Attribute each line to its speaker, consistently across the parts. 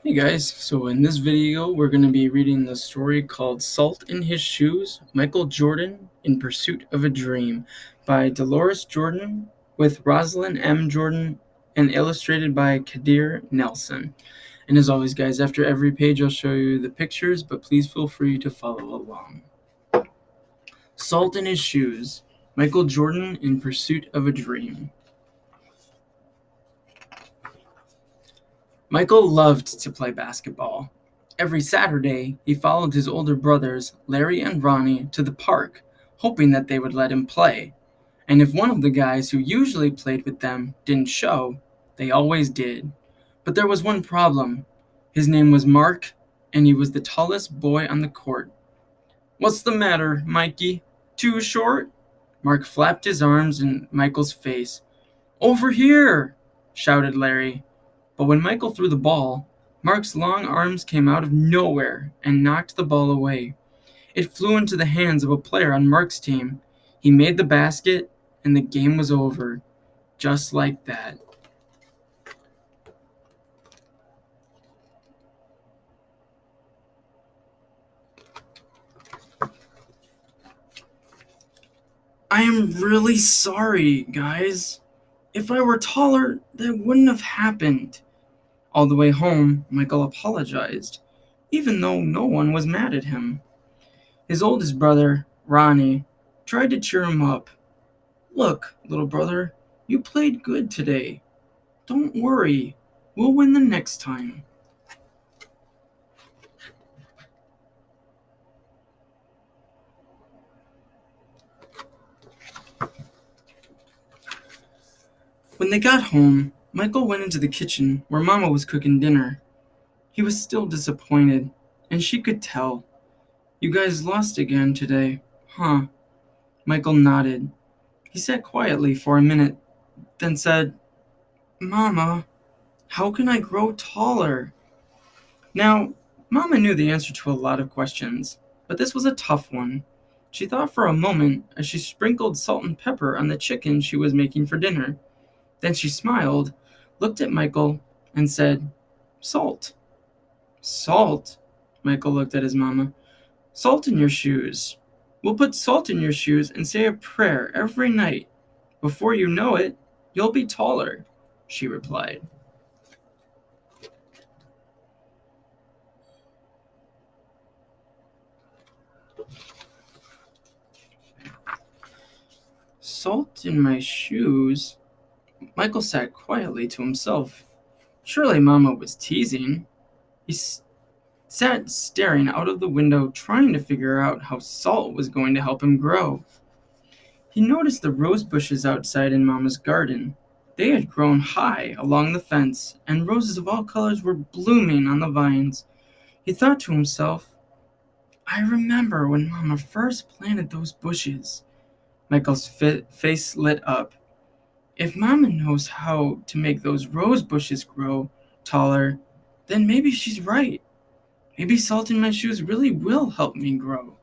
Speaker 1: Hey guys, so in this video we're going to be reading the story called Salt in His Shoes, Michael Jordan in Pursuit of a Dream by Deloris Jordan with Rosalind M. Jordan and illustrated by Kadir Nelson. And as always guys, after every page I'll show you the pictures, but please feel free to follow along. Salt in His Shoes, Michael Jordan in Pursuit of a Dream. Michael loved to play basketball. Every Saturday, he followed his older brothers, Larry and Ronnie, to the park, hoping that they would let him play. And if one of the guys who usually played with them didn't show, they always did. But there was one problem. His name was Mark, and he was the tallest boy on the court. "What's the matter, Mikey? Too short?" Mark flapped his arms in Michael's face. "Over here!" shouted Larry. But when Michael threw the ball, Mark's long arms came out of nowhere and knocked the ball away. It flew into the hands of a player on Mark's team. He made the basket, and the game was over. Just like that. "I am really sorry, guys. If I were taller, that wouldn't have happened." All the way home, Michael apologized, even though no one was mad at him. His oldest brother, Ronnie, tried to cheer him up. "Look, little brother, you played good today. Don't worry, we'll win the next time." When they got home, Michael went into the kitchen where Mama was cooking dinner. He was still disappointed, and she could tell. "You guys lost again today, huh?" Michael nodded. He sat quietly for a minute, then said, "Mama, how can I grow taller?" Now, Mama knew the answer to a lot of questions, but this was a tough one. She thought for a moment as she sprinkled salt and pepper on the chicken she was making for dinner. Then she smiled, looked at Michael, and said, "Salt." "Salt?" Michael looked at his mama. "Salt in your shoes. We'll put salt in your shoes and say a prayer every night. Before you know it, you'll be taller," she replied. Salt in my shoes? Michael sat quietly to himself. Surely Mama was teasing. He sat staring out of the window, trying to figure out how salt was going to help him grow. He noticed the rose bushes outside in Mama's garden. They had grown high along the fence, and roses of all colors were blooming on the vines. He thought to himself, "I remember when Mama first planted those bushes." Michael's face lit up. If Mama knows how to make those rose bushes grow taller, then maybe she's right. Maybe salt in my shoes really will help me grow.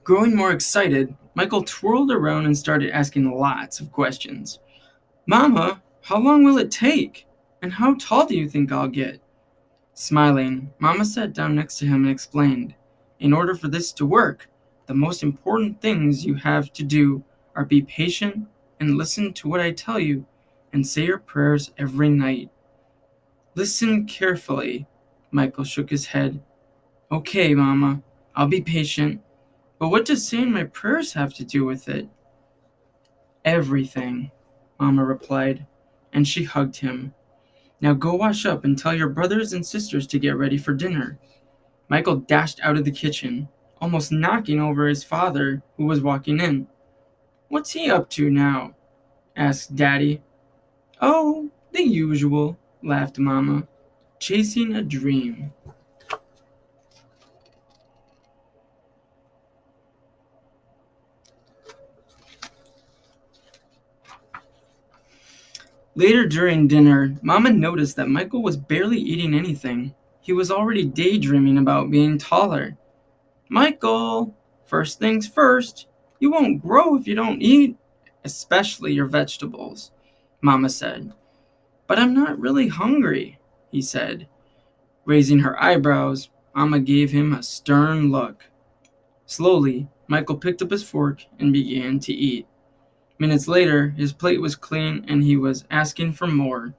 Speaker 1: Growing more excited, Michael twirled around and started asking lots of questions. "Mama, how long will it take? And how tall do you think I'll get?" Smiling, Mama sat down next to him and explained, "In order for this to work, the most important things you have to do are be patient and listen to what I tell you and say your prayers every night." "Listen carefully." Michael shook his head. "Okay, Mama, I'll be patient. But what does saying my prayers have to do with it?" "Everything," Mama replied, and she hugged him. "Now go wash up and tell your brothers and sisters to get ready for dinner." Michael dashed out of the kitchen, almost knocking over his father, who was walking in. "What's he up to now?" asked Daddy. "Oh, the usual," laughed Mama. "Chasing a dream." Later during dinner, Mama noticed that Michael was barely eating anything. He was already daydreaming about being taller. Michael, first things first, you won't grow if you don't eat, especially your vegetables, Mama said. But I'm not really hungry, he said. Raising her eyebrows, Mama gave him a stern look. Slowly, Michael picked up his fork and began to eat. Minutes later, his plate was clean and he was asking for more.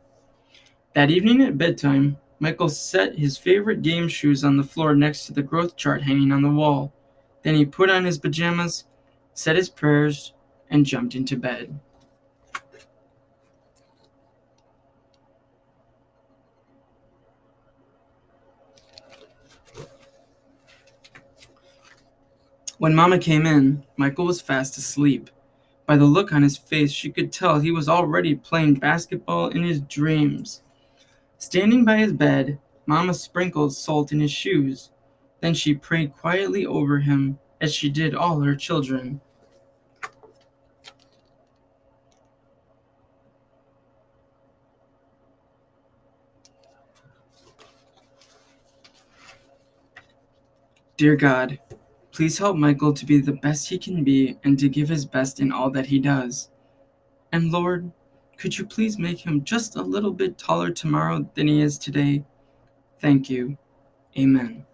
Speaker 1: That evening at bedtime, Michael set his favorite game shoes on the floor next to the growth chart hanging on the wall. Then he put on his pajamas, said his prayers, and jumped into bed. When Mama came in, Michael was fast asleep. By the look on his face, she could tell he was already playing basketball in his dreams. Standing by his bed, Mama sprinkled salt in his shoes. Then she prayed quietly over him, as she did all her children. Dear God, please help Michael to be the best he can be and to give his best in all that he does. And Lord, could you please make him just a little bit taller tomorrow than he is today? Thank you. Amen.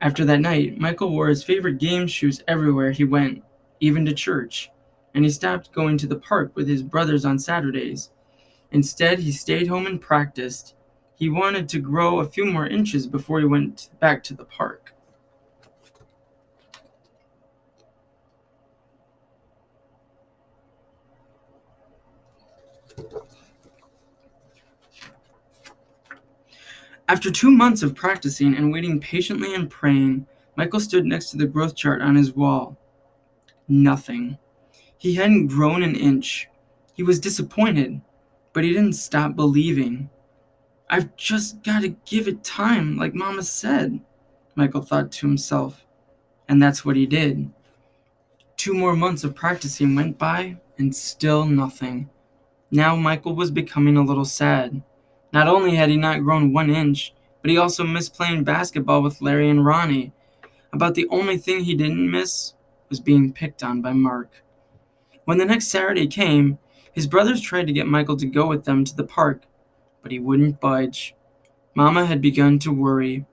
Speaker 1: After that night, Michael wore his favorite game shoes everywhere he went, even to church, and he stopped going to the park with his brothers on Saturdays. Instead, he stayed home and practiced. He wanted to grow a few more inches before he went back to the park. After 2 months of practicing and waiting patiently and praying, Michael stood next to the growth chart on his wall. Nothing. He hadn't grown an inch. He was disappointed, but he didn't stop believing. I've just got to give it time, like Mama said, Michael thought to himself. And that's what he did. 2 more months of practicing went by, and still nothing. Now Michael was becoming a little sad. Not only had he not grown 1 inch, but he also missed playing basketball with Larry and Ronnie. About the only thing he didn't miss was being picked on by Mark. When the next Saturday came, his brothers tried to get Michael to go with them to the park, but he wouldn't budge. Mama had begun to worry.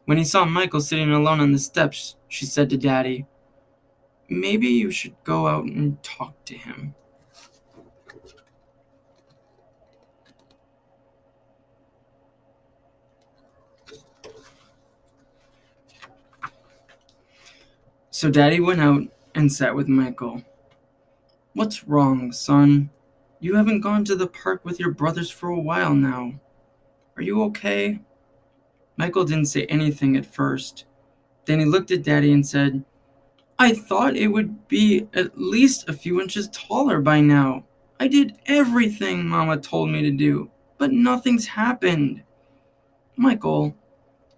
Speaker 1: When he saw Michael sitting alone on the steps, she said to Daddy, "Maybe you should go out and talk to him." So Daddy went out and sat with Michael. "What's wrong, son? You haven't gone to the park with your brothers for a while now. Are you okay?" Michael didn't say anything at first. Then he looked at Daddy and said, "I thought it would be at least a few inches taller by now. I did everything Mama told me to do, but nothing's happened." "Michael,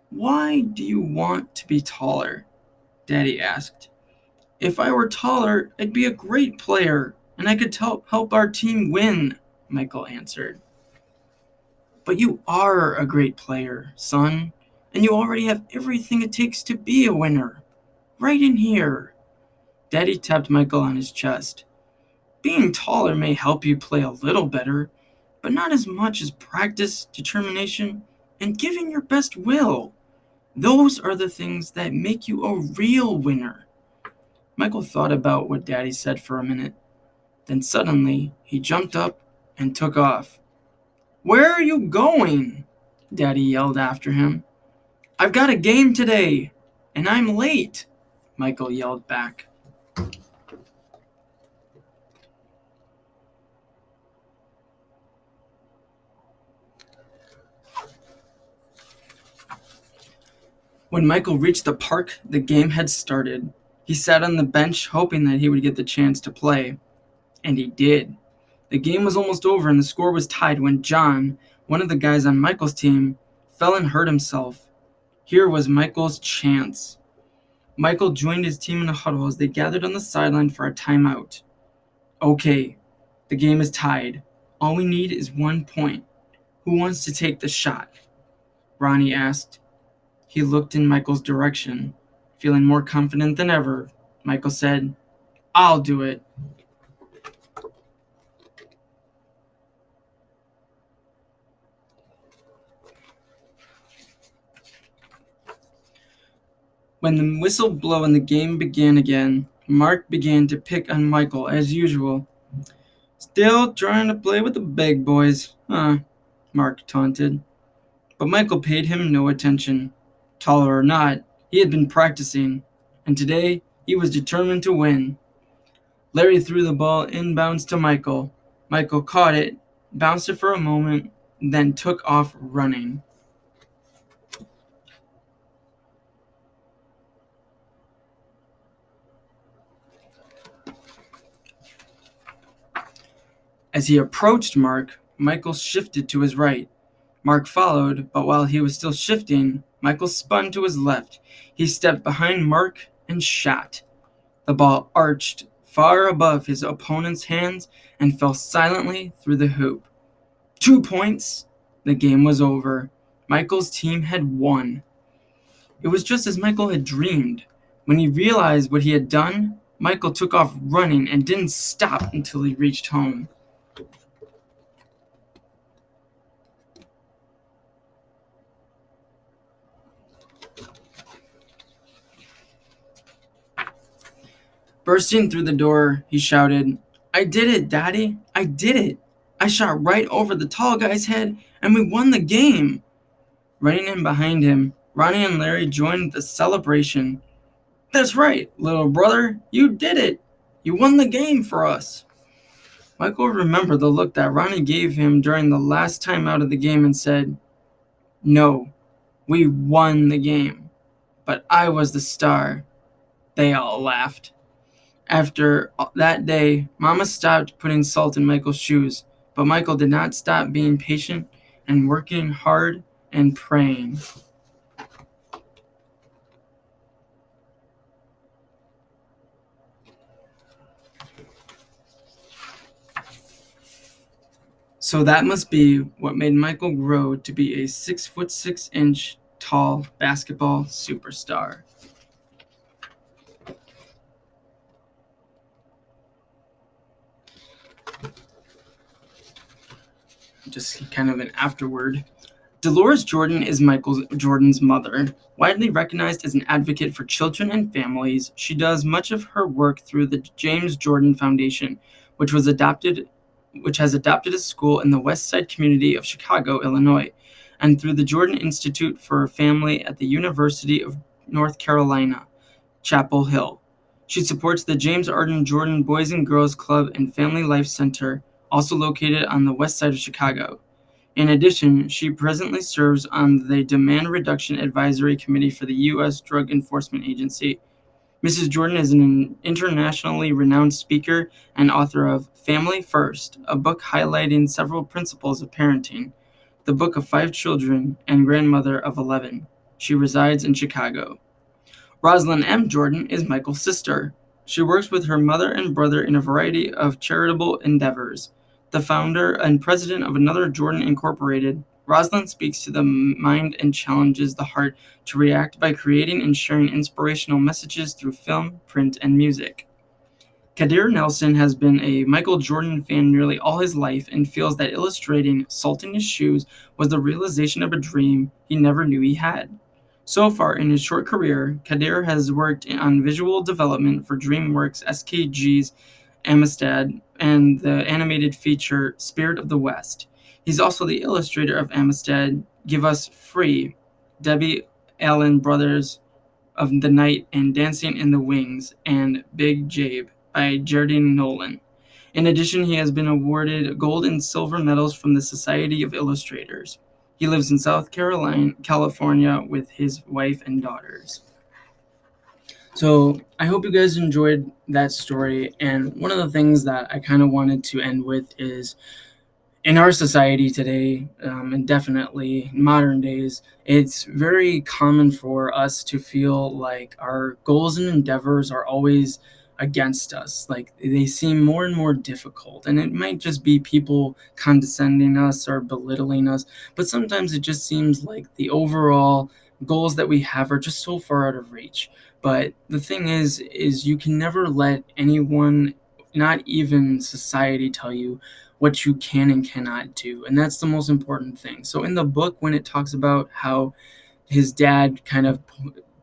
Speaker 1: why do you want to be taller?" Daddy asked. "If I were taller, I'd be a great player, and I could help our team win," Michael answered. "But you are a great player, son, and you already have everything it takes to be a winner. Right in here." Daddy tapped Michael on his chest. "Being taller may help you play a little better, but not as much as practice, determination, and giving your best will. Those are the things that make you a real winner." Michael thought about what Daddy said for a minute. Then suddenly, he jumped up and took off. "Where are you going?" Daddy yelled after him. "I've got a game today, and I'm late," Michael yelled back. When Michael reached the park, the game had started. He sat on the bench hoping that he would get the chance to play. And he did. The game was almost over and the score was tied when John, one of the guys on Michael's team, fell and hurt himself. Here was Michael's chance. Michael joined his team in a huddle as they gathered on the sideline for a timeout. "Okay, the game is tied. All we need is 1 point. Who wants to take the shot?" Ronnie asked. He looked in Michael's direction. Feeling more confident than ever, Michael said, "I'll do it." When the whistle blew and the game began again, Mark began to pick on Michael as usual. "Still trying to play with the big boys, huh?" Mark taunted. But Michael paid him no attention. Taller or not, he had been practicing, and today he was determined to win. Larry threw the ball inbounds to Michael. Michael caught it, bounced it for a moment, then took off running. As he approached Mark, Michael shifted to his right. Mark followed, but while he was still shifting, Michael spun to his left. He stepped behind Mark and shot. The ball arched far above his opponent's hands and fell silently through the hoop. 2 points! The game was over. Michael's team had won. It was just as Michael had dreamed. When he realized what he had done, Michael took off running and didn't stop until he reached home. Bursting through the door, he shouted, "I did it, Daddy! I did it! I shot right over the tall guy's head, and we won the game!" Running in behind him, Ronnie and Larry joined the celebration. "That's right, little brother! You did it! You won the game for us!" Michael remembered the look that Ronnie gave him during the last time out of the game and said, "No, we won the game, but I was the star." They all laughed. After that day, Mama stopped putting salt in Michael's shoes, but Michael did not stop being patient and working hard and praying. So that must be what made Michael grow to be a 6'6" tall basketball superstar. Just kind of an afterword. Deloris Jordan is Michael Jordan's mother. Widely recognized as an advocate for children and families, she does much of her work through the James Jordan Foundation, which has adopted a school in the West Side community of Chicago, Illinois, and through the Jordan Institute for Family at the University of North Carolina, Chapel Hill. She supports the James Arden Jordan Boys and Girls Club and Family Life Center, also located on the west side of Chicago. In addition, she presently serves on the Demand Reduction Advisory Committee for the U.S. Drug Enforcement Agency. Mrs. Jordan is an internationally renowned speaker and author of Family First, a book highlighting several principles of parenting, the book of 5 children, and grandmother of 11. She resides in Chicago. Rosalind M. Jordan is Michael's sister. She works with her mother and brother in a variety of charitable endeavors. The founder and president of Another Jordan Incorporated, Rosalind speaks to the mind and challenges the heart to react by creating and sharing inspirational messages through film, print, and music. Kadir Nelson has been a Michael Jordan fan nearly all his life and feels that illustrating Salt in His Shoes was the realization of a dream he never knew he had. So far in his short career, Kadir has worked on visual development for DreamWorks SKG's Amistad and the animated feature Spirit of the West. He's also the illustrator of Amistad, Give Us Free, Debbie Allen Brothers of the Night, and Dancing in the Wings, and Big Jabe by Jardine Nolan. In addition, he has been awarded gold and silver medals from the Society of Illustrators. He lives in South Carolina, California with his wife and daughters. So I hope you guys enjoyed that story. And one of the things that I kind of wanted to end with is in our society today, and definitely modern days, it's very common for us to feel like our goals and endeavors are always against us. Like they seem more and more difficult. And it might just be people condescending us or belittling us. But sometimes it just seems like the overall goals that we have are just so far out of reach. But the thing is you can never let anyone, not even society, tell you what you can and cannot do. And that's the most important thing. So in the book, when it talks about how his dad kind of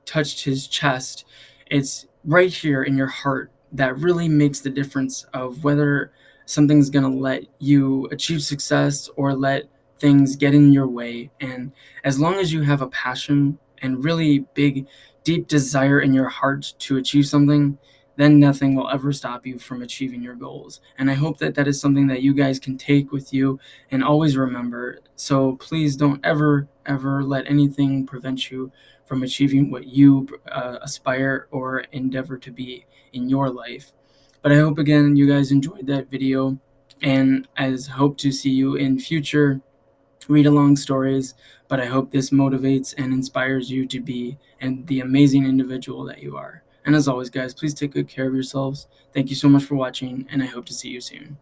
Speaker 1: touched his chest, it's right here in your heart that really makes the difference of whether something's going to let you achieve success or let things get in your way. And as long as you have a passion and really big, deep desire in your heart to achieve something, then nothing will ever stop you from achieving your goals. And I hope that that is something that you guys can take with you and always remember. So please don't ever let anything prevent you from achieving what you aspire or endeavor to be in your life. But I hope again you guys enjoyed that video, and as hope to see you in future read along stories. But I hope this motivates and inspires you to be and the amazing individual that you are. And as always, guys, please take good care of yourselves. Thank you so much for watching, and I hope to see you soon.